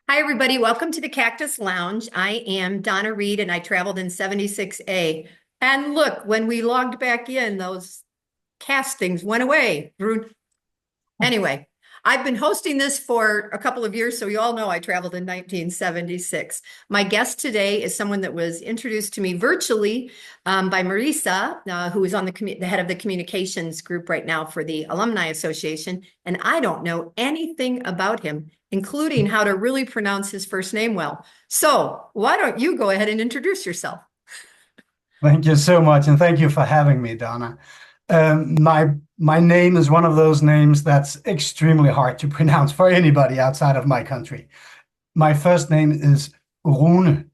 Hi, everybody. Welcome to the Cactus Lounge. I am Donna Reed, and I traveled in 76A. And look, when we logged back in, those castings went away. Anyway, I've been hosting this for a couple of years, so you all know I traveled in 1976. My guest today is someone that was introduced to me virtually by Marisa, who is on the head of the communications group right now for the Alumni Association. And I don't know anything about him, including how to really pronounce his first name well. So why don't you go ahead and introduce yourself? Thank you so much, and thank you for having me, Donna. My name is one of those names that's extremely hard to pronounce for anybody outside of my country. My first name is Rune,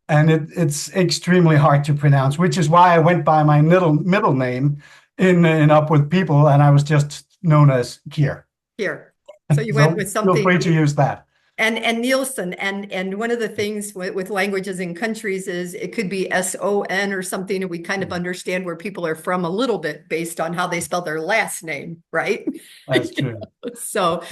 and it's extremely hard to pronounce, which is why I went by my middle name in Up With People, and I was just known as Kier. Here. So you went So with feel something. free to use that. And Nielsen, and one of the things with languages and countries is it could be SON or something, and we kind of understand where people are from a little bit based on how they spell their last name, right? That's true. So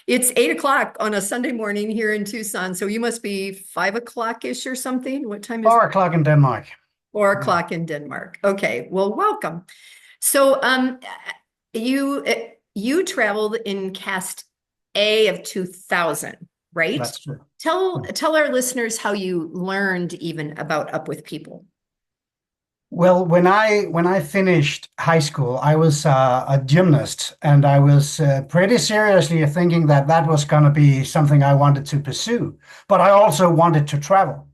it's 8 o'clock on a Sunday morning here in Tucson. So you must be 5 o'clock-ish or something. What time is it? 4 o'clock in Denmark. Four Yeah, o'clock in Denmark. Okay, well, welcome. So you you traveled in cast A of 2000, right? that's true. Tell our listeners how you learned even about Up With People. Well, when I finished high school, I was a gymnast, and I was pretty seriously thinking that that was going to be something I wanted to pursue. But I also wanted to travel,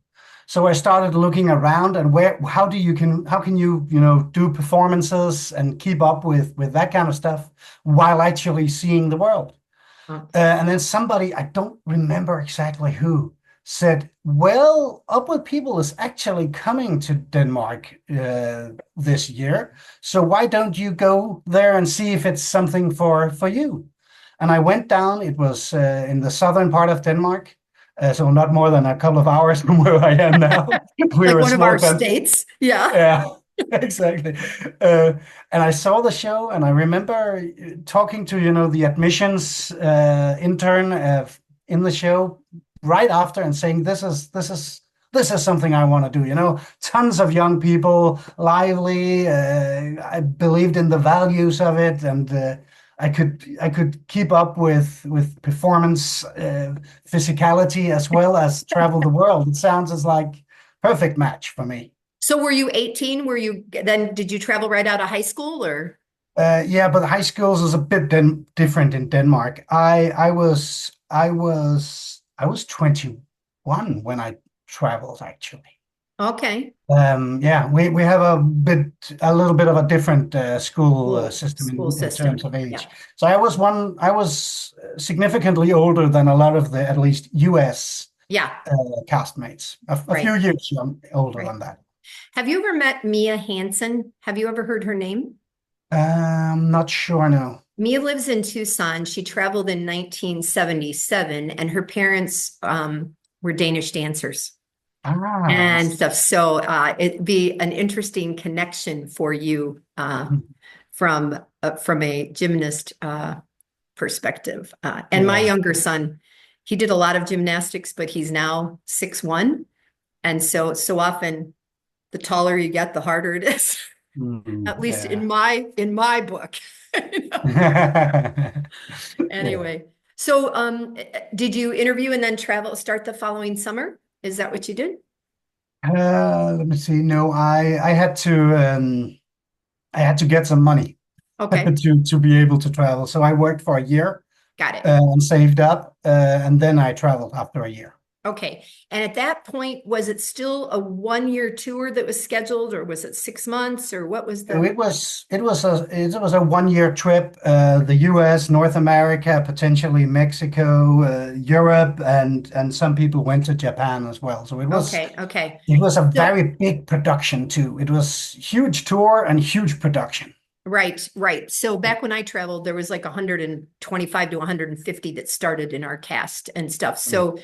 so I started looking around and how can you do performances and keep up with that kind of stuff while actually seeing the world. Oh, And then somebody, I don't remember exactly who, said, "Well, Up With People is actually coming to Denmark this year. So why don't you go there and see if it's something for you?" And I went down. It was in the southern part of Denmark, so not more than a couple of hours from where I am now. like We're a one of small our country. states. Yeah. Yeah, exactly. Uh, and I saw the show, and I remember talking to the admissions intern in the show right after and saying, "This is something I want to do." Tons of young people, lively. I believed in the values of it, and I could keep up with performance, physicality, as well as travel the world. It sounds as like perfect match for me. So were you 18? Did you travel right out of high school or? Yeah, but high schools is a bit different in Denmark. I was 21 when I traveled actually. Okay. Yeah, we have a little bit of a different school system School in terms system. of Yeah. age. So I was significantly older than a lot of the at least US Yeah. castmates. A few Right. years older Right. than that. Have you ever met Mia Hansen? Have you ever heard her name? Not sure now. Mia lives in Tucson. She traveled in 1977, and her parents were Danish dancers Ah, and stuff. So it'd be an interesting connection for you from a gymnast perspective. And my yeah. younger son, he did a lot of gymnastics, but he's now 6'1", and so often the taller you get, the harder it is. At least Yeah. in my book. You know? Yeah. Anyway, so did you interview and then start the following summer? Is that what you did? Let me see. No, I had to get some money Okay, to be able to travel. So I worked for a year got it. and saved up, and then I traveled after a year. Okay. And at that point, was it still a 1-year tour that was scheduled, or was it 6 months, or what was So the? it was a 1 year trip, the US, North America, potentially Mexico, Europe, and some people went to Japan as well. So it was Okay, okay. it was a So very big production too. It was huge tour and huge production. right, right. So back when I traveled, there was like 125 to 150 that started in our cast and stuff. So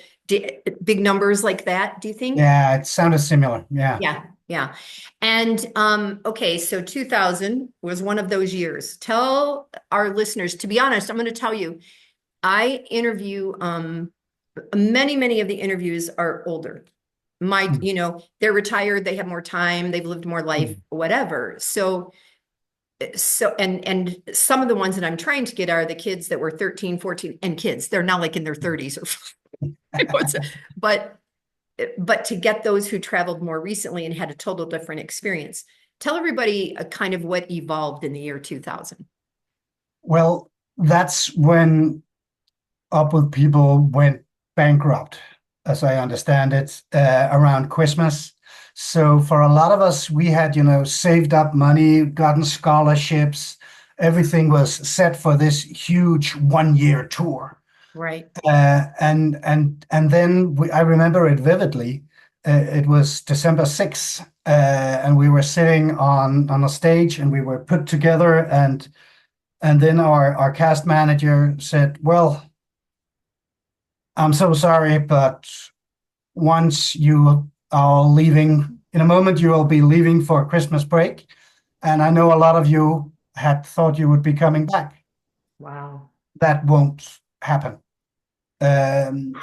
big numbers like that, do you think? Yeah, it sounded similar. Yeah. Yeah, yeah. And okay, so 2000 was one of those years. Tell our listeners, to be honest, I'm going to tell you, I interview many of the interviews are older. Mm, They're retired, they have more time, they've lived more life, mm. whatever. And some of the ones that I'm trying to get are the kids that were 13, 14, and kids. They're now like in their 30s or but but to get those who traveled more recently and had a total different experience. Tell everybody kind of what evolved in the year 2000. Well, that's when Up With People went bankrupt, as I understand it, around Christmas. So for a lot of us, we had, saved up money, gotten scholarships. Everything was set for this huge 1 year tour. Right. And then I remember it vividly. It was December 6th, and we were sitting on a stage, and we were put together, and then our cast manager said, "Well, I'm so sorry, but once you are leaving, in a moment you will be leaving for Christmas break, and I know a lot of you had thought you would be coming back. Wow. That won't happen." Um,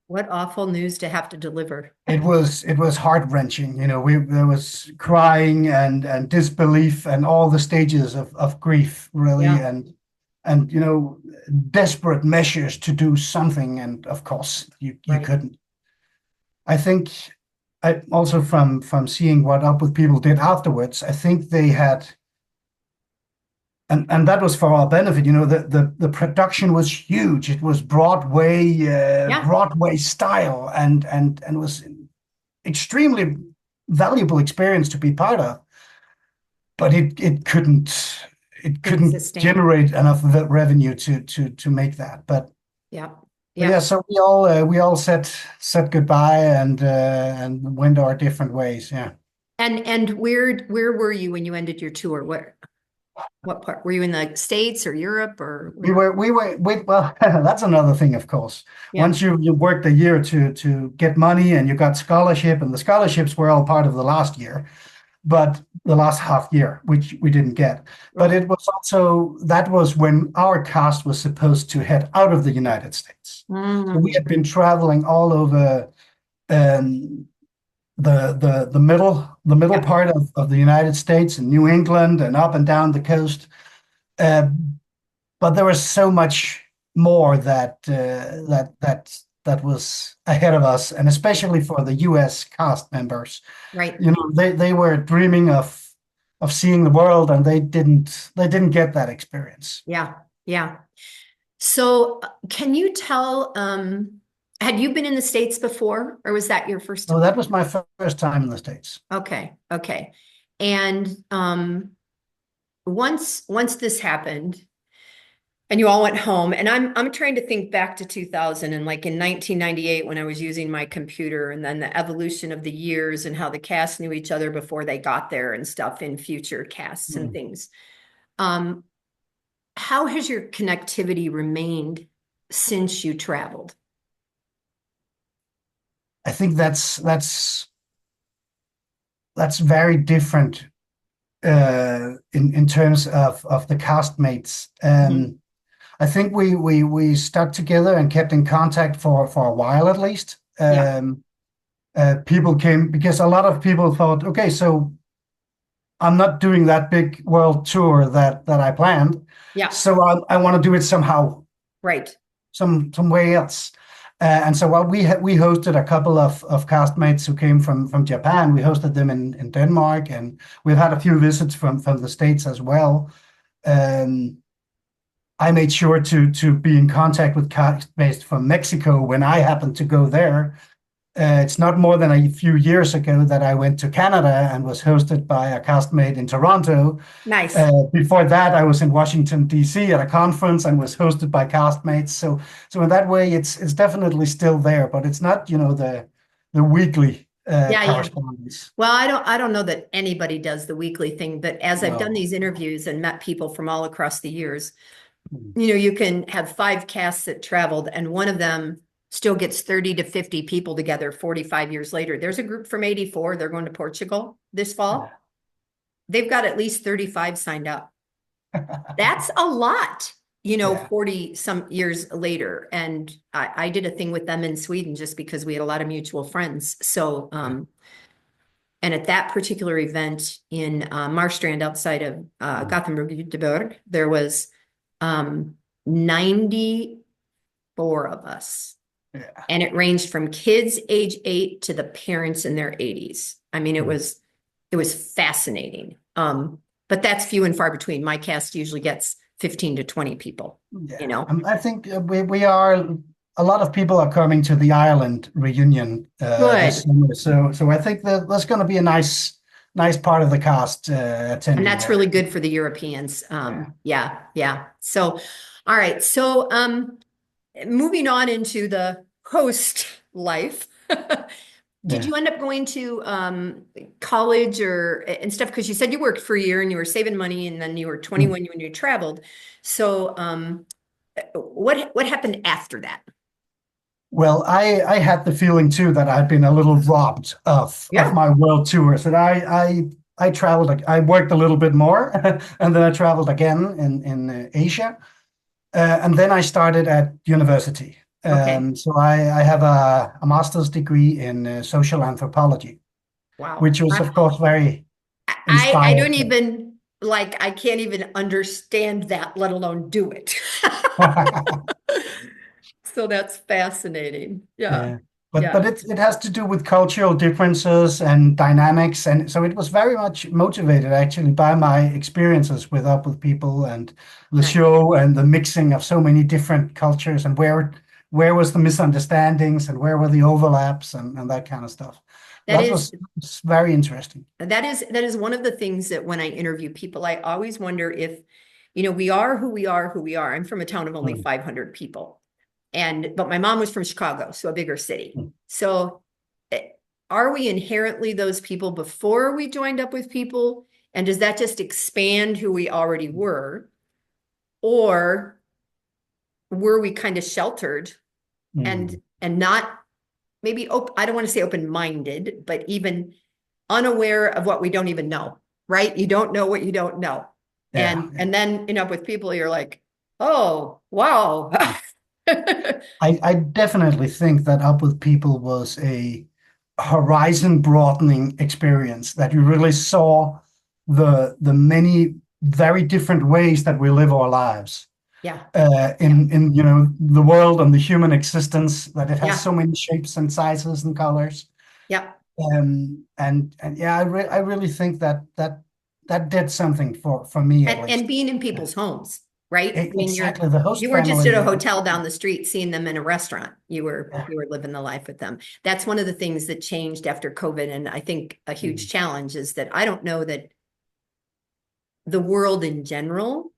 What awful news to have to deliver. it was heart-wrenching. There was crying and disbelief and all the stages of grief, really, Yeah, and desperate measures to do something, and of course you right. couldn't. I think I also from seeing what Up With People did afterwards, I think they had, and that was for our benefit. The production was huge. It was Yeah, Broadway style, and was extremely valuable experience to be part of. But it couldn't couldn't sustain. generate enough revenue to make that. Yeah, But yeah. yeah, so we all said goodbye and went our different ways. Yeah. And where were you when you ended your tour? What part? Were you in the States or Europe or where? Well, that's another thing, of course. Yeah. Once you worked a year to get money and you got scholarship, and the scholarships were all part of the last year, but the last half year, which we didn't get. But Oh. it was also, that was when our cast was supposed to head out of the United States. So we Mm. had been traveling all over um, the middle Yep. part of the United States and New England and up and down the coast. Uh, but there was so much more that was ahead of us, and especially for the U.S. cast members. Right. They were dreaming of seeing the world, and they didn't get that experience. Yeah. Yeah. So can you tell, had you been in the States before, or was that your first? So that was my first time in the States. Okay. Okay. And once this happened, and you all went home, and I'm trying to think back to 2000 and like in 1998 when I was using my computer, and then the evolution of the years and how the cast knew each other before they got there and stuff in future casts and Mm. things. Um, how has your connectivity remained since you traveled? I think that's very different in terms of the castmates. Mhm. I think we stuck together and kept in contact for a while at least. Yeah, People came because a lot of people thought, okay, so I'm not doing that big world tour that I planned, yeah, so I want to do it somehow, right. some way else. And so while we hosted a couple of castmates who came from Japan. We hosted them in Denmark, and we've had a few visits from the States as well. Um, I made sure to be in contact with castmates from Mexico when I happened to go there. It's not more than a few years ago that I went to Canada and was hosted by a castmate in Toronto. Nice. Before that, I was in Washington, D.C. at a conference and was hosted by castmates. So in that way, it's definitely still there, but it's not, the weekly Yeah, yeah. correspondence. Well, I don't know that anybody does the weekly thing, but as I've done No. these interviews and met people from all across the years, Mm. you can have five casts that traveled, and one of them still gets 30 to 50 people together 45 years later. There's a group from 84. They're going to Portugal this Yeah. fall. They've got at least 35 signed up. That's a lot. Yeah. 40 some years later. And I did a thing with them in Sweden just because we had a lot of mutual friends. So, Yeah. and at that particular event in Marstrand outside of Mm. Gothenburg, there was 94 of us. Yeah. And it ranged from kids age 8 to the parents in their 80s. I mean, Mm. it was fascinating. But that's few and far between. My cast usually gets 15 to 20 people, you Yeah. know. I think we are a lot of people are coming to the Ireland reunion this Good. summer. So I think that there's going to be a nice part of the cast And attending that's there. really good for the Europeans. Yeah. Yeah, yeah. So, all right. So, moving on into the host life. Did Yeah. you end up going to college or and stuff? Because you said you worked for a year and you were saving money, and then you were Mm. 21 when you traveled. So, what happened after that? Well, I had the feeling too that I'd been a little robbed of Yeah. my world tours. That I traveled, I worked a little bit more, and then I traveled again in Asia. And then I started at university. Okay. So I have a master's degree in social anthropology, Wow. which was, of course, very I inspired. don't even like I can't even understand that, let alone do it. So that's fascinating. Yeah. Yeah. But Yeah. it has to do with cultural differences and dynamics. And so it was very much motivated actually by my experiences with Up With People and the Nice. show and the mixing of so many different cultures and where was the misunderstandings and where were the overlaps and that kind of stuff. That That is was very interesting. that is one of the things that when I interview people, I always wonder if, we are who we are, who we are. I'm from a town of only Mm, 500 people. But my mom was from Chicago, so a bigger city. mm, So eh, are we inherently those people before we joined Up With People? And does that just expand who we already were? Or were we kind of sheltered and mm. not maybe I don't want to say open-minded, but even unaware of what we don't even know, right? You don't know what you don't know. Yeah, yeah. And then Up With People, you're like, oh, wow. I definitely think that Up With People was a horizon broadening experience that you really saw the many very different ways that we live our lives Yeah, yeah, in the world and the human existence, that it has yeah, so many shapes and sizes and colors. yeah. And yeah, I really think that did something for me at least. And being in people's homes, right? I mean, Exactly, the host you weren't just at family. a hotel down the street seeing them in a restaurant. Yeah. You were living the life with them. That's one of the things that changed after COVID. And I think a huge Mm. challenge is that I don't know that the world in general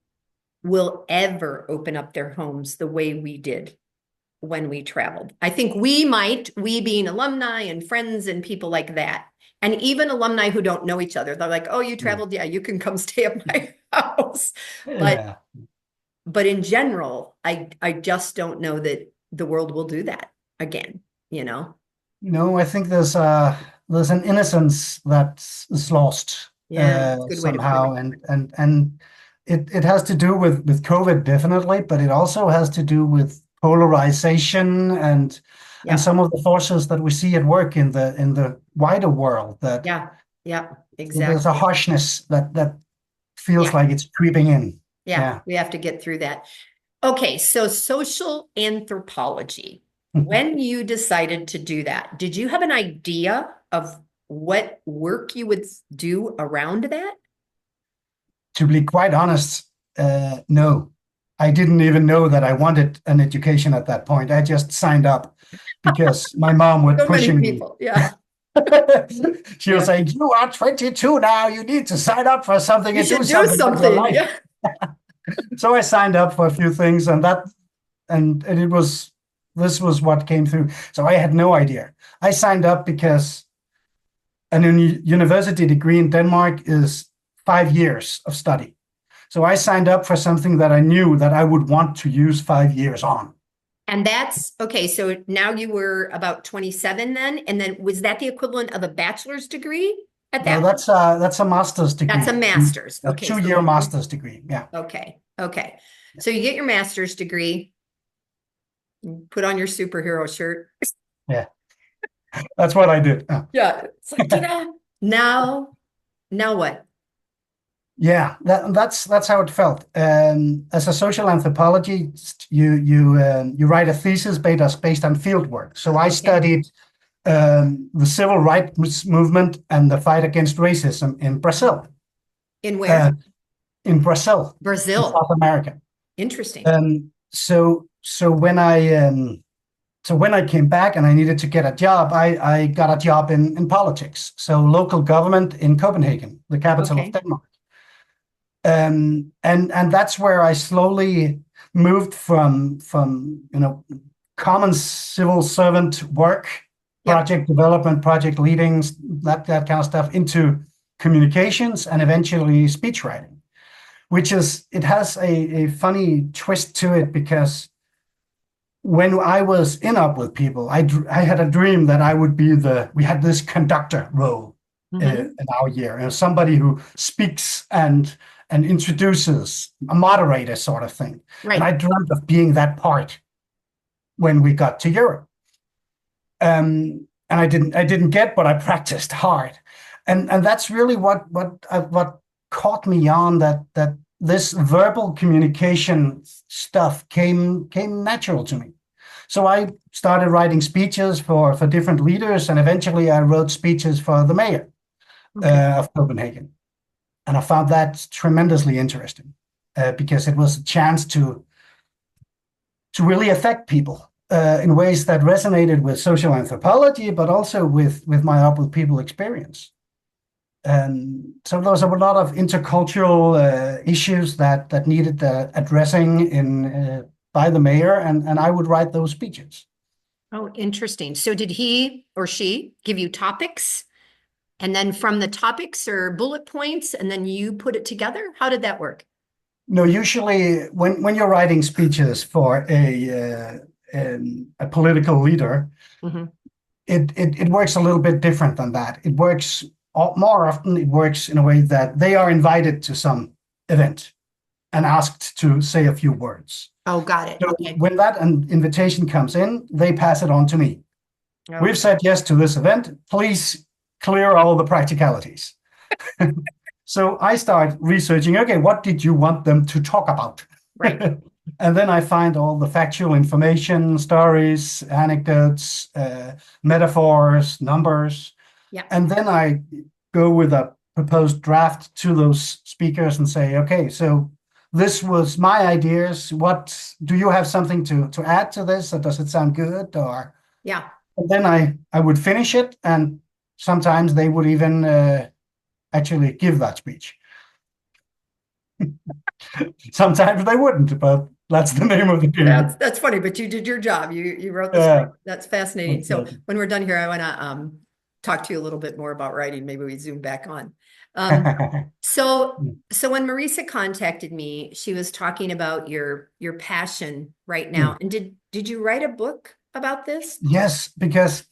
will ever open up their homes the way we did when we traveled. I think we being alumni and friends and people like that, and even alumni who don't know each other, they're like, oh, you Mm. traveled? Yeah, you can come stay at my house. But Yeah. in general, I just don't know that the world will do that again, you know? I think there's an innocence that is lost Yeah, it's a good way to put it. somehow, and it has to do with COVID definitely, but it also has to do with polarization and Yeah, some of the forces that we see at work in the wider world. That yeah, yeah, there's a exactly. harshness that feels Yeah, like it's creeping in. yeah, Yeah. we have to get through that. Okay, so social anthropology. When you decided to do that, did you have an idea of what work you would do around that? To be quite honest, no. I didn't even know that I wanted an education at that point. I just signed up because my mom was So many pushing me. people. Yeah. She was Yeah. saying, "You are 22 now. You need to sign up for something You and do should do something with your something. life." Yeah. So I signed up for a few things, and it was this was what came through. So I had no idea. I signed up because an university degree in Denmark is 5 years of study. So I signed up for something that I knew that I would want to use 5 years on. And that's okay. So now you were about 27 then. And then was that the equivalent of a bachelor's degree at No, that point? that's a master's That's a degree, master's. a Okay. 2 year master's degree. Yeah. Okay. Okay. So you get your master's degree, you put on your superhero shirt. Yeah, that's what I did. Yeah. It's like, ta-da. Now what? Yeah, that's how it felt. As a social anthropologist, you write a thesis based on field work. So I Okay. studied the civil rights movement and the fight against racism in Brazil, In uh, where? in Brazil. South America. Interesting. So when I came back and I needed to get a job, I got a job in politics. So local government in Copenhagen, the capital of Okay. Denmark. And that's where I slowly moved from common civil servant work, Yep. project development, project leading, that kind of stuff, into communications and eventually speech writing, which it has a funny twist to it because when I was in Up with People, I had a dream that I would be we had this conductor role Hmm. in our year, somebody who speaks and introduces, a moderator sort of thing. And I Right. dreamt of being that part when we got to Europe. And I didn't get, but I practiced hard. And that's really what caught me on that this verbal communication stuff came natural to me. So I started writing speeches for different leaders, and eventually I wrote speeches for the mayor Okay. of Copenhagen. And I found that tremendously interesting because it was a chance to really affect people in ways that resonated with social anthropology, but also with my Up with People experience. And so there was a lot of intercultural issues that needed addressing by the mayor, and I would write those speeches. Oh, interesting. So did he or she give you topics? And then from the topics or bullet points, and then you put it together? How did that work? No, usually when you're writing speeches for a political leader, Hmm. it works a little bit different than that. It works more often. It works in a way that they are invited to some event and asked to say a few words. Oh, got it. So Okay. when that invitation comes in, they pass it on to me. We've Okay. said yes to this event. Please clear all the practicalities. So I start researching, okay, what did you want them to talk about? Right. And then I find all the factual information, stories, anecdotes, metaphors, numbers. Yeah. And then I go with a proposed draft to those speakers and say, okay, so this was my ideas. What do you have something to add to this? Or does it sound good? Or Yeah. and then I would finish it, and sometimes they would even actually give that speech. Sometimes they wouldn't, but that's the name of the That's game. that's funny, but you did your job. You wrote the Yeah, script. That's fascinating. that's So it. when we're done here, I want to talk to you a little bit more about writing. Maybe we zoom back on. Um, so when Marisa contacted me, she was talking about your passion right now. And did you write a book about this? Yes, because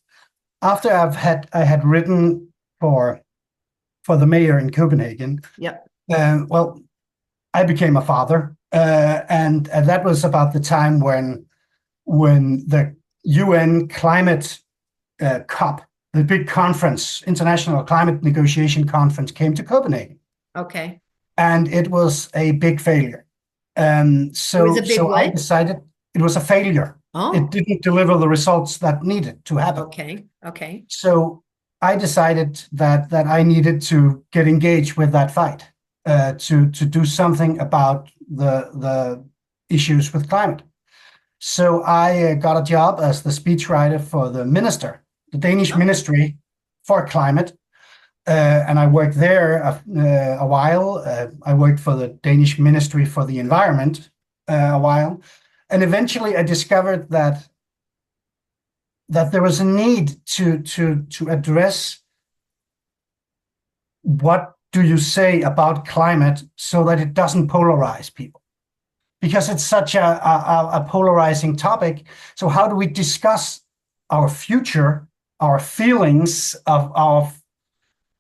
after I had written for the mayor in Copenhagen, Yep. well, I became a father, and that was about the time when the UN climate COP, the big conference, International Climate Negotiation Conference, came to Copenhagen, Okay. and it was a big failure. Um, It was so a big so I what? decided it was a failure. It Oh, didn't deliver the results that needed to happen. okay. Okay. So I decided that I needed to get engaged with that fight to do something about the issues with climate. So I got a job as the speechwriter for the minister, the Danish Oh, Ministry for Climate, and I worked there a while. I worked for the Danish Ministry for the Environment a while, and eventually I discovered that there was a need to address what do you say about climate so that it doesn't polarize people, because it's such a polarizing topic. So how do we discuss our future, our feelings of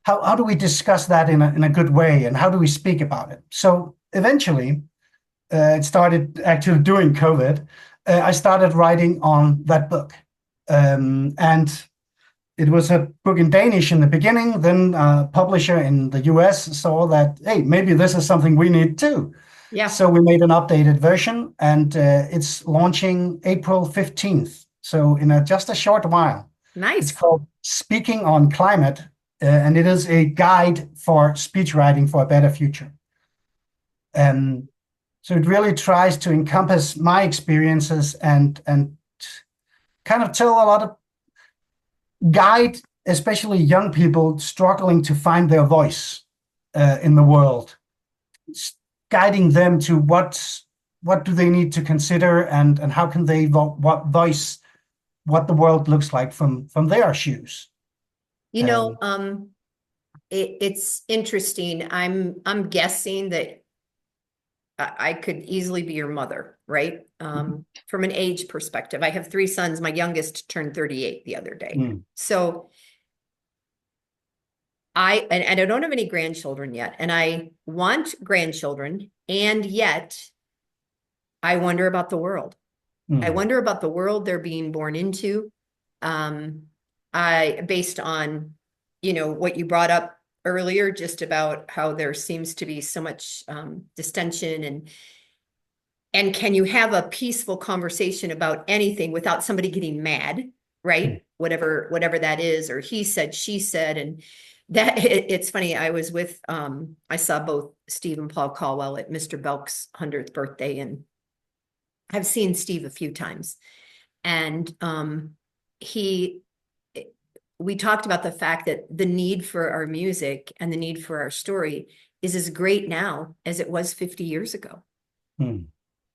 how do we discuss that in a good way, and how do we speak about it? So eventually it started actually during COVID. I started writing on that book. And it was a book in Danish in the beginning. Then a publisher in the US saw that, hey, maybe this is something we need too. Yeah, So we made an updated version, and it's launching April 15th. So in just a short while. It's nice. called Speaking on Climate, and it is a guide for speech writing for a better future. Um, so it really tries to encompass my experiences and kind of tell a lot of guide, especially young people struggling to find their voice in the world, guiding them to what do they need to consider, and how can they voice what the world looks like from their shoes. You know, Um, it's interesting. I'm guessing that I could easily be your mother, right? From an age perspective. I have three sons. My youngest turned 38 the other day. mm, So and I don't have any grandchildren yet, and I want grandchildren, and yet I wonder about the world. I mm, wonder about the world they're being born into. Um, based on, what you brought up earlier, just about how there seems to be so much distension, and can you have a peaceful conversation about anything without somebody getting mad, mm, right? Whatever that is, or he said, she said, and that it's funny. I saw both Steve and Paul Caldwell at Mr. Belk's 100th birthday, and I've seen Steve a few times. And he we talked about the fact that the need for our music and the need for our story is as great now as it was 50 years ago, mm,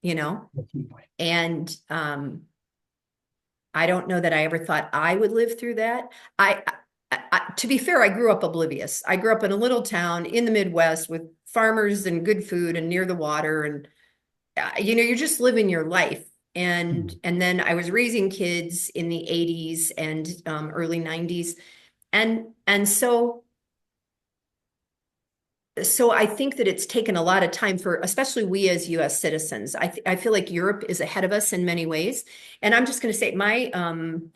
you know? definitely. And I don't know that I ever thought I would live through that. To be fair, I grew up oblivious. I grew up in a little town in the Midwest with farmers and good food and near the water, and you're just living your life. And Mm, then I was raising kids in the 80s and early 90s. And so I think that it's taken a lot of time for, especially we as US citizens. I feel like Europe is ahead of us in many ways. And I'm just going to say my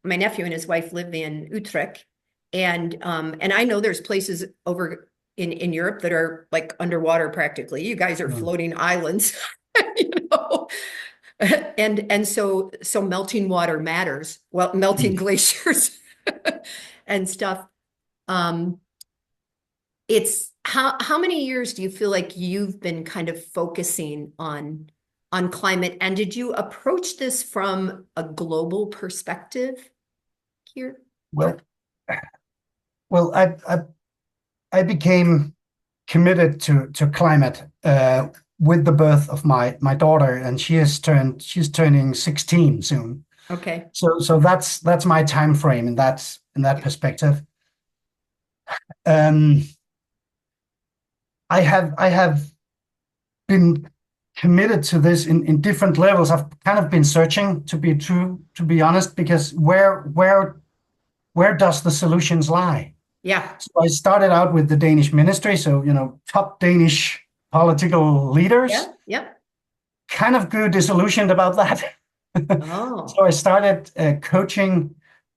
nephew and his wife live in Utrecht, and I know there's places over in Europe that are like underwater practically. You guys are mm, floating islands, you know. And so melting water matters. Well, melting mm. glaciers and stuff. Um, it's how many years do you feel like you've been kind of focusing on climate? And did you approach this from a global perspective here? Well, well, I became committed to climate with the birth of my daughter, and she's turning 16 soon. Okay. So that's my time frame in that perspective. Um, I have been committed to this in different levels. I've kind of been searching, to be honest, because where does the solutions lie? Yeah. So I started out with the Danish ministry, so top Danish political leaders, Yeah. Yep. kind of grew disillusioned about that. Oh. So I started coaching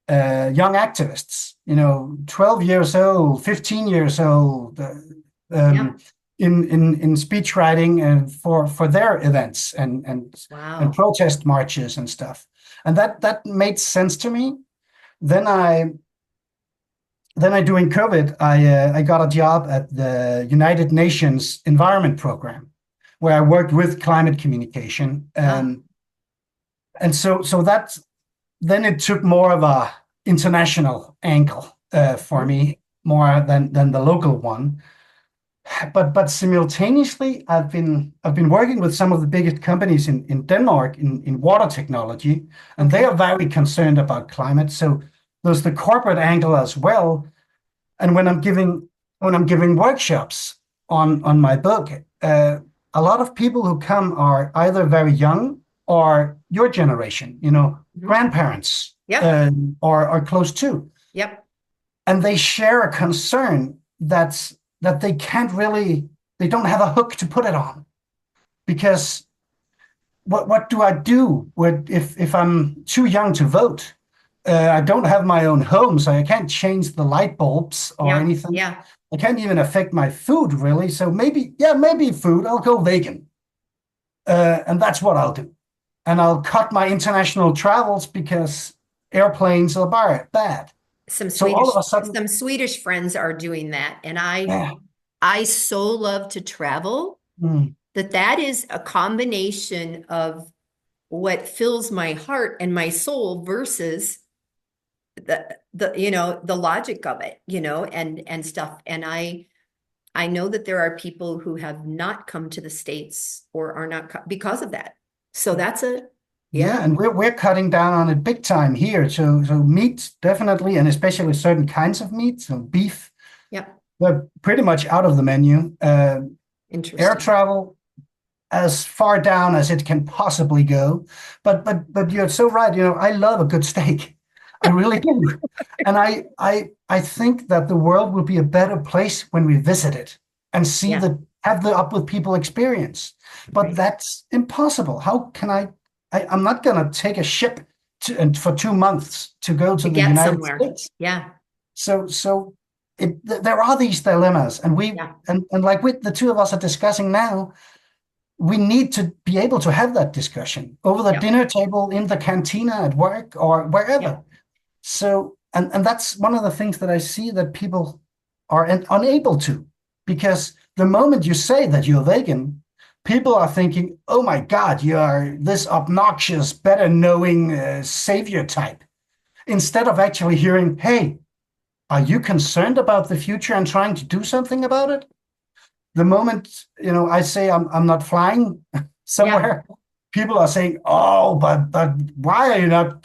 young activists, 12 years old, 15 years old, Yeah. um, in speech writing and for their events and Wow. protest marches and stuff. And that made sense to me. Then I during COVID, I got a job at the United Nations Environment Program, where I worked with climate communication, Ah, and so that then it took more of a international angle for mhm. me, more than the local one. But simultaneously, I've been working with some of the biggest companies in Denmark in water technology, and they Okay. are very concerned about climate. So there's the corporate angle as well. And when I'm giving workshops on my book, a lot of people who come are either very young or your generation, Mhm. grandparents, Yep. or close to, Yep. and they share a concern that they can't really, they don't have a hook to put it on, because what do I do if I'm too young to vote? I don't have my own home, so I can't change the light bulbs or Yeah, anything. yeah. I can't even affect my food really. So maybe, yeah, maybe food. I'll go vegan, and that's what I'll do. And I'll cut my international travels because airplanes are bad. Some So all of Swedish a sudden, some Swedish friends are doing that. And yeah, I so love to travel mm, that is a combination of what fills my heart and my soul versus the logic of it, and stuff. And I know that there are people who have not come to the States or are not because of that. So that's yeah, yeah, and we're cutting down on it big time here. So meat definitely, and especially certain kinds of meat, so beef, yeah, they're pretty much out of the menu. Air interesting. travel as far down as it can possibly go. But you're so right. I love a good steak. I really do. And I think that the world will be a better place when we visit it and see Yeah, have the up with people experience. But right. that's impossible. How can I'm not gonna take a ship and for 2 months to go To to the get United somewhere. States. Yeah, So there are these dilemmas, and yeah, like with the two of us are discussing now, we need to be able to have that discussion over the yeah, dinner table, in the cantina at work, or yeah, wherever. So, and that's one of the things that I see that people are unable to, because the moment you say that you're vegan, people are thinking, "Oh my God, you are this obnoxious, better knowing savior type," instead of actually hearing, "Hey, are you concerned about the future and trying to do something about it?" The moment I say I'm not flying yeah. somewhere, people are saying, "Oh, but why are you not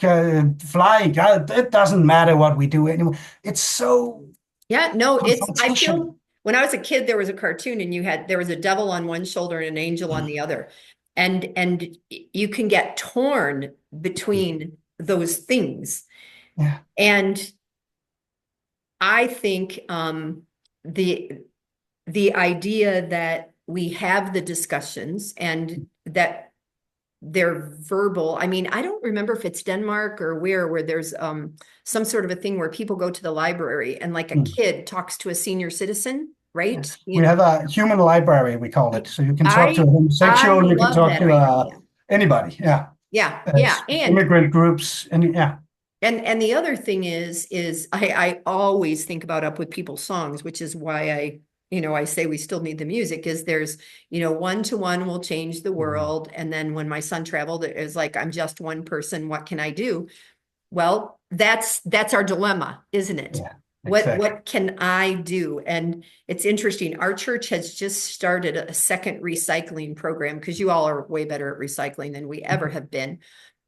flying? It doesn't matter what we do anymore." It's so Yeah, no, I confrontational. feel when I was a kid, there was a cartoon and there was a devil on one shoulder and an angel on the other. And you can get torn between those things. Yeah. And I think the the idea that we have the discussions and that they're verbal. I mean, I don't remember if it's Denmark or where there's some sort of a thing where people go to the library and like a Mm. kid talks to a senior citizen, right? Yes. We have a human library, we call it. So you can talk to a I homosexual, you can love talk that to idea. anybody. Yeah. Yeah, yeah. Immigrant groups. And yeah. And the other thing is I always think about Up With People's songs, which is why I say we still need the music, is there's, one to one will change the Mhm. world. And then when my son traveled, it was like, I'm just one person, what can I do? Well, that's our dilemma, isn't it? Yeah, exactly. What can I do? And it's interesting. Our church has just started a second recycling program because you all are way better at recycling than we ever have been.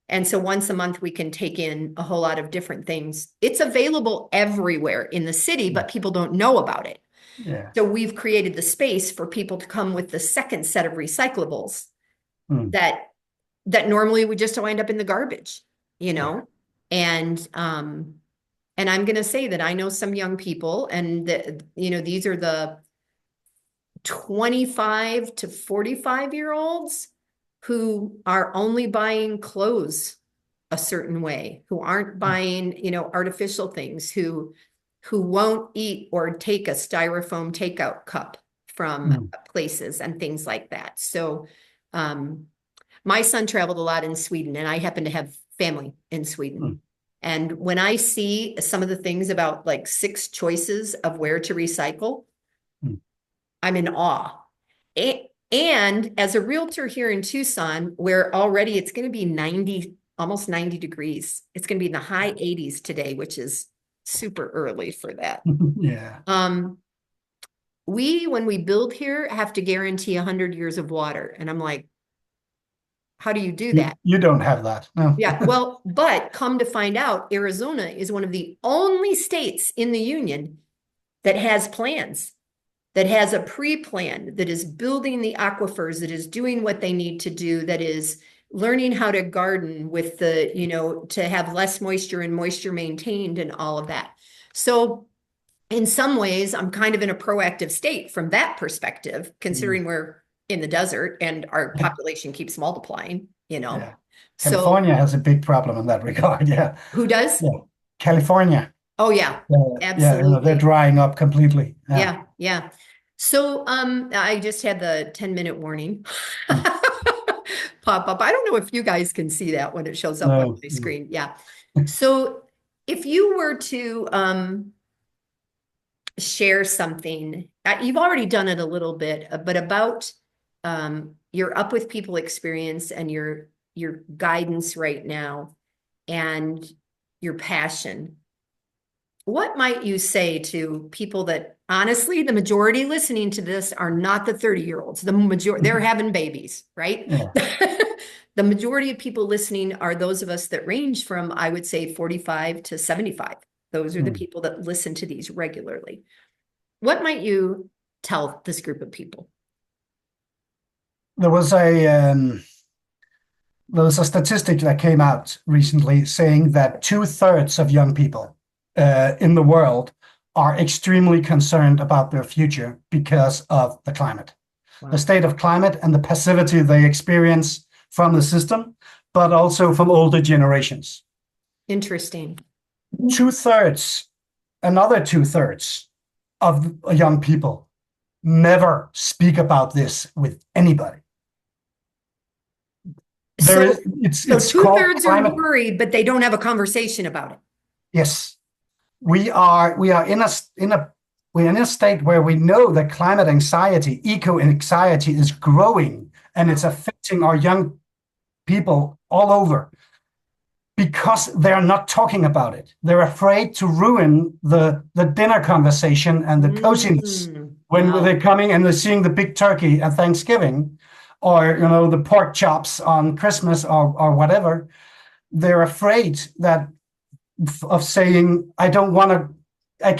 And so once a month, we can take in a whole lot of different things. It's available everywhere in the city, but people don't know about it. Yeah. So we've created the space for people to come with the second set of recyclables Mm. that normally would just wind up in the garbage, you Yeah. know? And and I'm going to say that I know some young people, and that, these are the 25 to 45-year olds who are only buying clothes a certain way, who aren't buying, artificial things, who won't eat or take a styrofoam takeout cup from Mm. places and things like that. So, um, my son traveled a lot in Sweden, and I happen to have family in Sweden. Mm. And when I see some of the things about like 6 choices of where to recycle, Mm. I'm in awe. And as a realtor here in Tucson, where already it's going to be 90, almost 90 degrees, it's going to be in the high 80s today, which is super early for that. Yeah. Um, when we build here, have to guarantee 100 years of water. And I'm like, how do you do that? You don't have that. No. Yeah, well, but come to find out, Arizona is one of the only states in the union that has plans, that has a pre-plan, that is building the aquifers, that is doing what they need to do, that is learning how to garden with to have less moisture and moisture maintained and all of that. So in some ways, I'm kind of in a proactive state from that perspective, Mm. considering we're in the desert and our population keeps multiplying. you know. Yeah. So California has a big problem in that regard. Yeah. who does? Yeah. California. Oh yeah, Yeah, they're absolutely. drying up completely. Yeah. Yeah, yeah. So I just had the 10-minute warning Mm. pop up. I don't know if you guys can see that when it shows up on No. my Mm. screen. Yeah. So if you were to share something, you've already done it a little bit, but about your up with people experience and your guidance right now and your passion. What might you say to people that honestly, the majority listening to this are not the 30-year-olds. The majority, they're having babies, right? Yeah. The majority of people listening are those of us that range from, I would say, 45 to 75. Those are the Mm. people that listen to these regularly. What might you tell this group of people? There was a statistic that came out recently saying that 2/3 of young people in the world are extremely concerned about their future because of the climate, the Wow. state of climate, and the passivity they experience from the system, but also from older generations. Interesting. 2/3, another 2/3 of young people never speak about this with anybody. There So, is, it's so it's called two-thirds are climate. worried, but they don't have a conversation about it. Yes, we are we're in a state where we know that climate anxiety, eco anxiety is growing, and it's Wow. affecting our young people all over because they're not talking about it. They're afraid to ruin the dinner conversation and the coziness when they're Wow. coming and they're seeing the big turkey at Thanksgiving, or the pork chops on Christmas, or whatever. They're afraid that of saying, I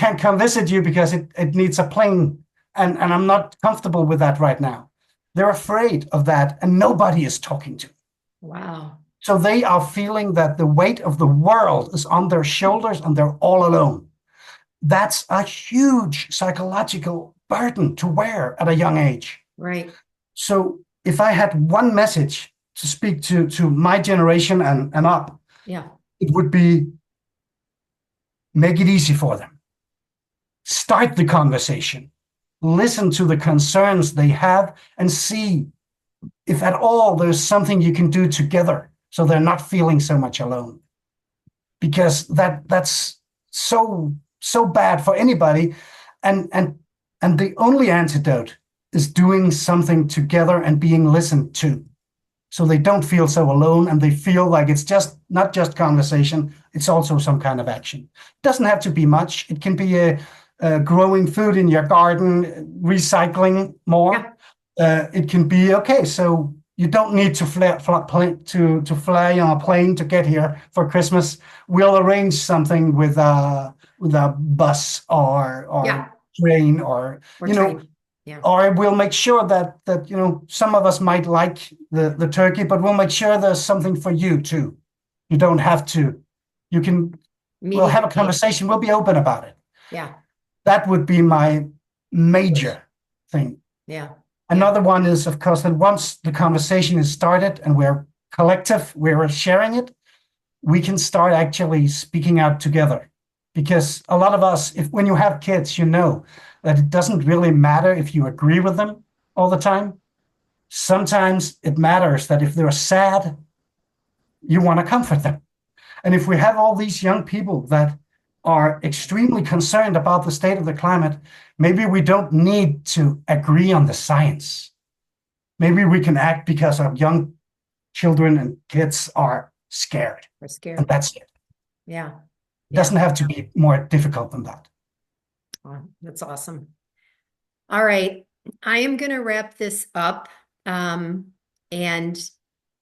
can't come visit you because it needs a plane, and I'm not comfortable with that right now. They're afraid of that, and nobody is talking to them. Wow. So they are feeling that the weight of the world is on their shoulders and they're all alone. That's a huge psychological burden to wear at a young age. Right. So if I had one message to speak to my generation and up, Yeah. it would be, make it easy for them. Start the conversation. Listen to the concerns they have and see if at all there's something you can do together so they're not feeling so much alone. Because that's so bad for anybody. And the only antidote is doing something together and being listened to. So they don't feel so alone, and they feel like it's just not just conversation, it's also some kind of action. It doesn't have to be much. It can be growing food in your garden, recycling Yeah. more. It can be, okay, so you don't need to fly on a plane to get here for Christmas. We'll arrange something with a bus or Yeah. train, or Or train. Yeah. or we'll make sure that some of us might like the turkey, but we'll make sure there's something for you too. You don't have to. You can. We'll Meeting have the a needs. conversation. We'll be open about it. Yeah. That would be my major thing. Yeah. Yeah. Another one is, of course, that once the conversation is started and we're collective, we're sharing it, we can start actually speaking out together. Because a lot of us, if when you have kids, you know that it doesn't really matter if you agree with them all the time. Sometimes it matters that if they're sad, you want to comfort them. And if we have all these young people that are extremely concerned about the state of the climate, maybe we don't need to agree on the science. Maybe we can act because our young children and kids are scared. We're And scared. that's it. Yeah. It Yeah. doesn't have to be more difficult than that. Oh, that's awesome. All right. I am going to wrap this up. And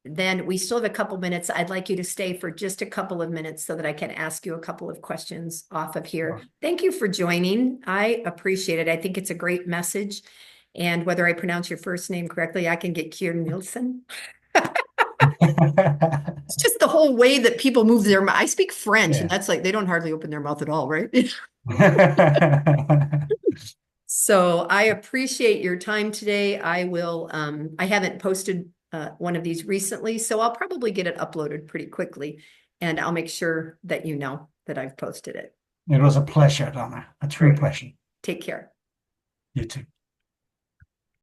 then we still have a couple minutes. I'd like you to stay for just a couple of minutes so that I can ask you a couple of questions off of here. Thank you for joining. I appreciate it. I think it's a great message. And whether I pronounce your first name correctly, I can get Kier Nielsen. It's just the whole way that people move their mouth. I speak French, and Yeah. that's like they don't hardly open their mouth at all, right? So I appreciate your time today. I will, I haven't posted one of these recently, so I'll probably get it uploaded pretty quickly, and I'll make sure that you know that I've posted it. It was a pleasure, Donna. A true Great. pleasure. Take care. You too.